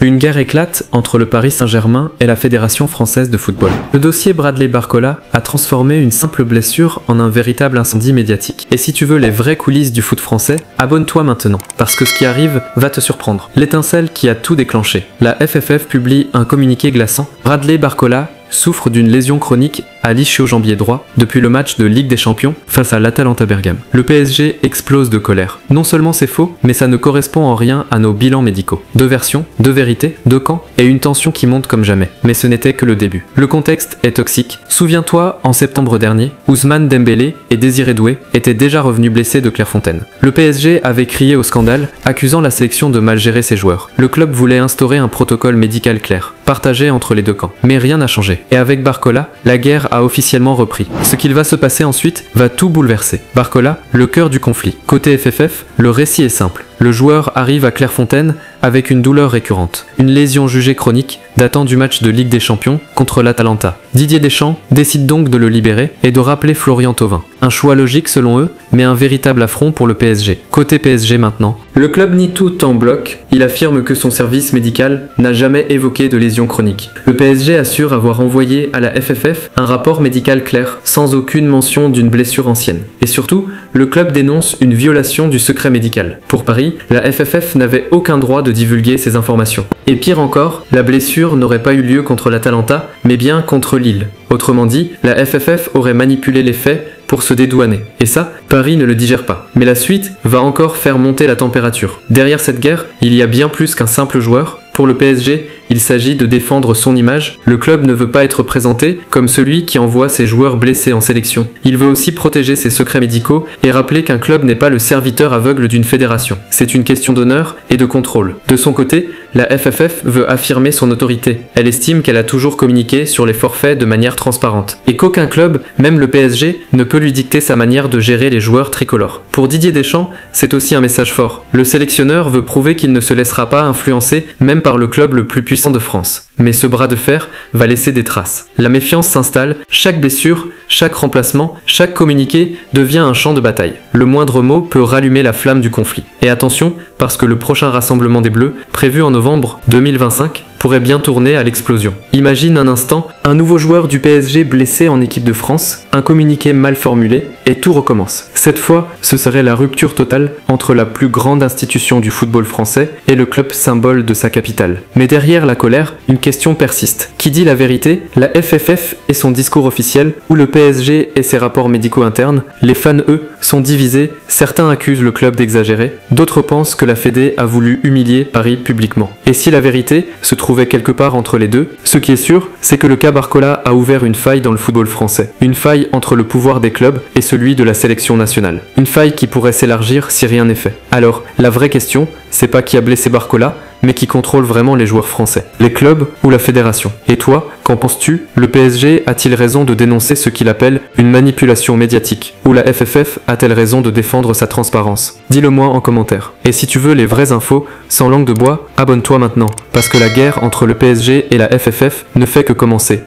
Une guerre éclate entre le Paris Saint-Germain et la Fédération française de football. Le dossier Bradley Barcola a transformé une simple blessure en un véritable incendie médiatique. Et si tu veux les vraies coulisses du foot français, abonne-toi maintenant, parce que ce qui arrive va te surprendre. L'étincelle qui a tout déclenché. La FFF publie un communiqué glaçant. Bradley Barcola souffre d'une lésion chronique à l'ischio-jambier droit depuis le match de Ligue des Champions face à l'Atalanta Bergame. Le PSG explose de colère. Non seulement c'est faux, mais ça ne correspond en rien à nos bilans médicaux. Deux versions, deux vérités, deux camps et une tension qui monte comme jamais. Mais ce n'était que le début. Le contexte est toxique. Souviens-toi, en septembre dernier, Ousmane Dembélé et Désiré Doué étaient déjà revenus blessés de Clairefontaine. Le PSG avait crié au scandale, accusant la sélection de mal gérer ses joueurs. Le club voulait instaurer un protocole médical clair, partagé entre les deux camps. Mais rien n'a changé. Et avec Barcola, la guerre a officiellement repris. Ce qu'il va se passer ensuite va tout bouleverser. Barcola, le cœur du conflit. Côté FFF, le récit est simple. Le joueur arrive à Clairefontaine avec une douleur récurrente. Une lésion jugée chronique datant du match de Ligue des Champions contre l'Atalanta. Didier Deschamps décide donc de le libérer et de rappeler Florian Thauvin. Un choix logique selon eux, mais un véritable affront pour le PSG. Côté PSG maintenant. Le club nie tout en bloc. Il affirme que son service médical n'a jamais évoqué de lésion chronique. Le PSG assure avoir envoyé à la FFF un rapport médical clair, sans aucune mention d'une blessure ancienne. Et surtout, le club dénonce une violation du secret médical. Pour Paris, la FFF n'avait aucun droit de divulguer ces informations. Et pire encore, la blessure n'aurait pas eu lieu contre l'Atalanta, mais bien contre Lille. Autrement dit, la FFF aurait manipulé les faits pour se dédouaner. Et ça, Paris ne le digère pas. Mais la suite va encore faire monter la température. Derrière cette guerre, il y a bien plus qu'un simple joueur. Pour le PSG, il s'agit de défendre son image. Le club ne veut pas être présenté comme celui qui envoie ses joueurs blessés en sélection. Il veut aussi protéger ses secrets médicaux et rappeler qu'un club n'est pas le serviteur aveugle d'une fédération. C'est une question d'honneur et de contrôle. De son côté, la FFF veut affirmer son autorité. Elle estime qu'elle a toujours communiqué sur les forfaits de manière transparente. Et qu'aucun club, même le PSG, ne peut lui dicter sa manière de gérer les joueurs tricolores. Pour Didier Deschamps, c'est aussi un message fort. Le sélectionneur veut prouver qu'il ne se laissera pas influencer, même par le club le plus puissant de France. Mais ce bras de fer va laisser des traces. La méfiance s'installe, chaque blessure, chaque remplacement, chaque communiqué devient un champ de bataille. Le moindre mot peut rallumer la flamme du conflit. Et attention, parce que le prochain rassemblement des Bleus, prévu en novembre 2025, pourrait bien tourner à l'explosion. Imagine un instant, un nouveau joueur du PSG blessé en équipe de France, un communiqué mal formulé, et tout recommence. Cette fois, ce serait la rupture totale entre la plus grande institution du football français et le club symbole de sa capitale. Mais derrière la colère, une question persiste. Qui dit la vérité? La FFF et son discours officiel, ou le PSG et ses rapports médicaux internes? Les fans, eux, sont divisés, certains accusent le club d'exagérer, d'autres pensent que la Fédé a voulu humilier Paris publiquement. Et si la vérité se trouvait quelque part entre les deux, ce qui est sûr, c'est que le cas Barcola a ouvert une faille dans le football français. Une faille entre le pouvoir des clubs et celui de la sélection nationale. Une faille qui pourrait s'élargir si rien n'est fait. Alors, la vraie question, c'est pas qui a blessé Barcola, mais qui contrôle vraiment les joueurs français. Les clubs ou la fédération. Et toi, qu'en penses-tu? Le PSG a-t-il raison de dénoncer ce qu'il appelle une manipulation médiatique? Ou la FFF a-t-elle raison de défendre sa transparence? Dis-le-moi en commentaire. Et si tu veux les vraies infos, sans langue de bois, abonne-toi maintenant. Parce que la guerre entre le PSG et la FFF ne fait que commencer.